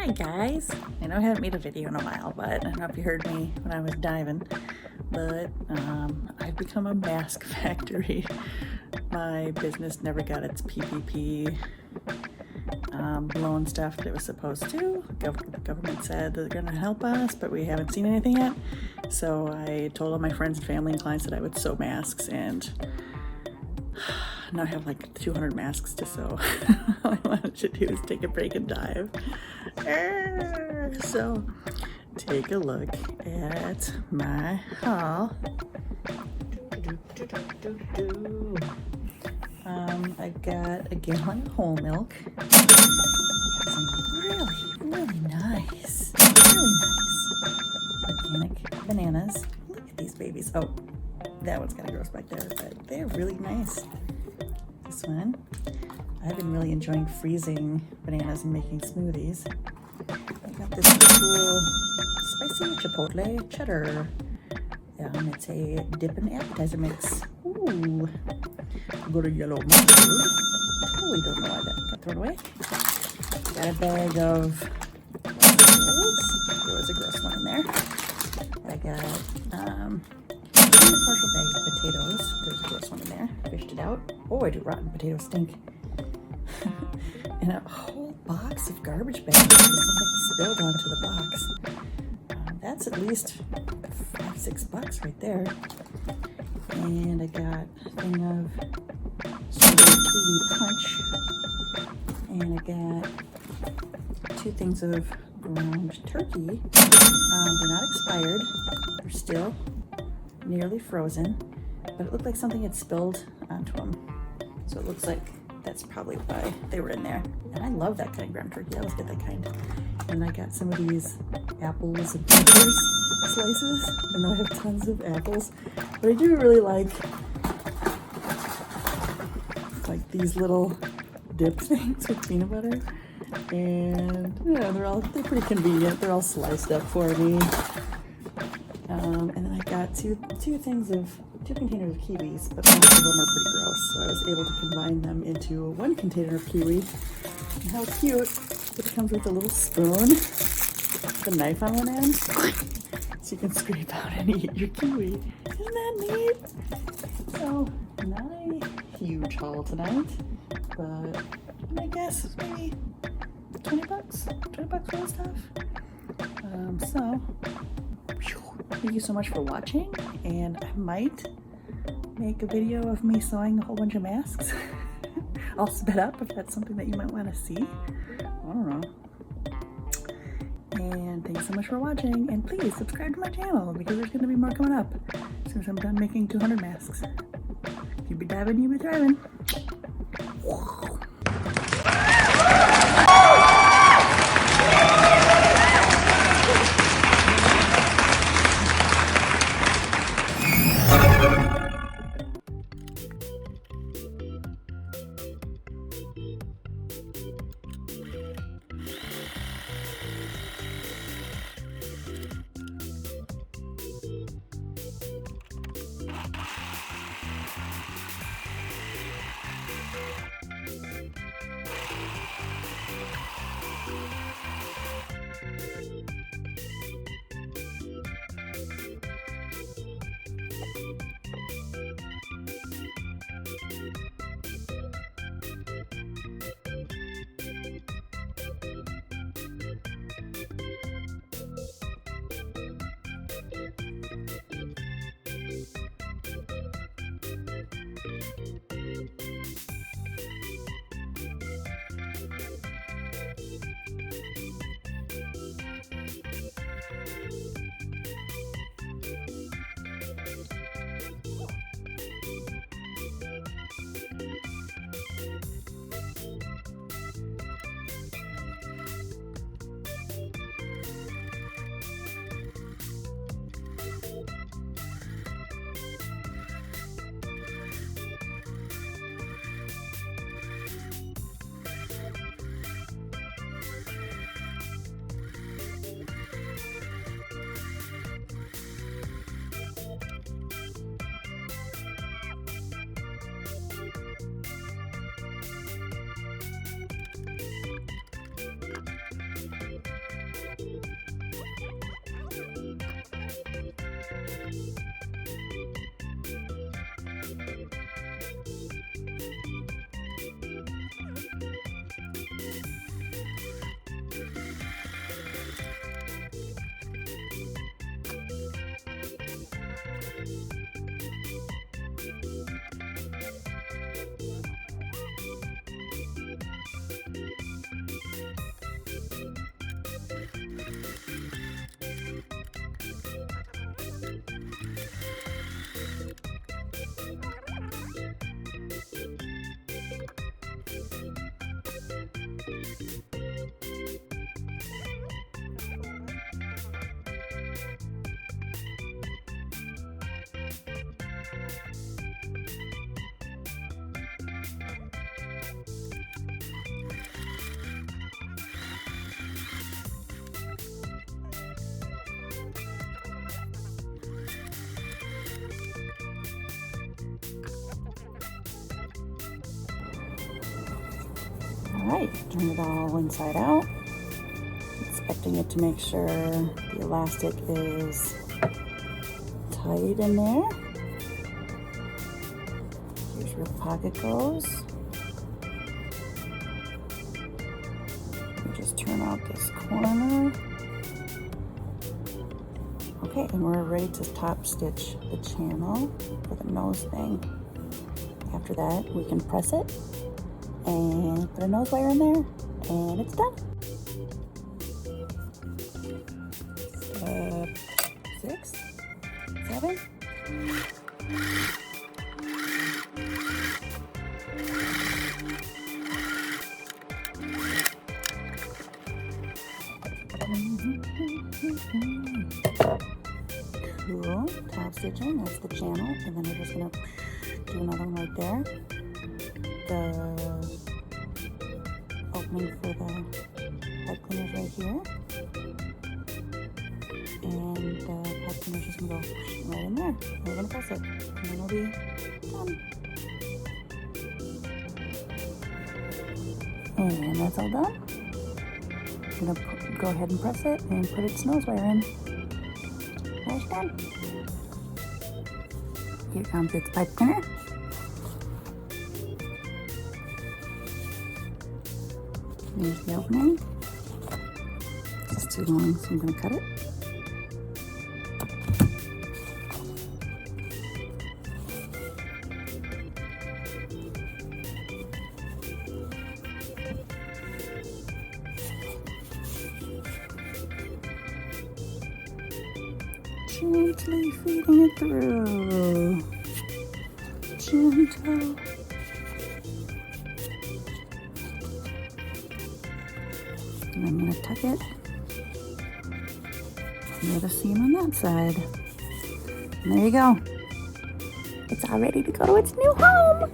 Hi guys! I know I haven't made a video in a while, but I don't know if you heard me when I was diving, but I've become a mask factory. My business never got its PPP loan stuff that it was supposed to. The government said they're going to help us, but we haven't seen anything yet. So I told all my friends and family and clients that I would sew masks, and now I have like 200 masks to sew. All I wanted to do is take a break and dive. So take a look at my haul. I got a gallon of whole milk. Some really nice organic bananas. Look at these babies. Oh, that one's kind of gross back there, but they're really nice. This one, I've been really enjoying freezing bananas and making smoothies. I got this cool spicy chipotle cheddar. It's a dip and appetizer mix. Ooh, I got a yellow mustard. Totally don't know why that got thrown away. Got a bag of vegetables. There was a gross one in there. I got two partial bags of potatoes. There's a gross one in there. Fished it out. Oh, I do rotten potatoes stink. And a whole box of garbage bags. Something spilled onto the box. That's at least $5-6 right there. And I got a thing of strawberry kiwi punch. And I got 2 things of ground turkey. They're not expired. They're still nearly frozen, but it looked like something had spilled onto them. So it looks like that's probably why they were in there. And I love that kind of ground turkey. I always get that kind. And I got some of these apples and peppers slices. I know I have tons of apples, but I do really like these little dip things with peanut butter. And yeah, they're pretty convenient. They're all sliced up for me. And then I got two containers of kiwis, but most of them are pretty gross, so I was able to combine them into 1 container of kiwi. And how cute! It comes with a little spoon, with a knife on one end, so you can scrape out and eat your kiwi. Isn't that neat? So, not a huge haul tonight, but I guess maybe $20 for the stuff. So, thank you so much for watching, and I might make a video of me sewing a whole bunch of masks. I'll sped up if that's something that you might want to see. I don't know. And thanks so much for watching, and please subscribe to my channel because there's going to be more coming up as soon as I'm done making 200 masks. You be diving, you be thriving. Alright, turn it all inside out. Expecting it to make sure the elastic is tight in there. Here's where the pocket goes. Just turn out this corner. Okay, and we're ready to top stitch the channel for the nose thing. After that, we can press it and put a nose wire in there, and it's done. Step 6, 7. Cool. Top stitching, that's the channel, and then we're just gonna do another one right there. The opening for the pipe cleaner is right here, and the pipe cleaner is just gonna go right in there. And we're gonna press it, and then we'll be done. And that's all done. I'm gonna go ahead and press it and put its nose wire in. That's done. Here comes its pipe cleaner. Here's the opening. It's too long, so I'm going to cut it. Gently feeding it through. Gentle. And I'm going to tuck it near the seam on that side. And there you go. It's all ready to go to its new home.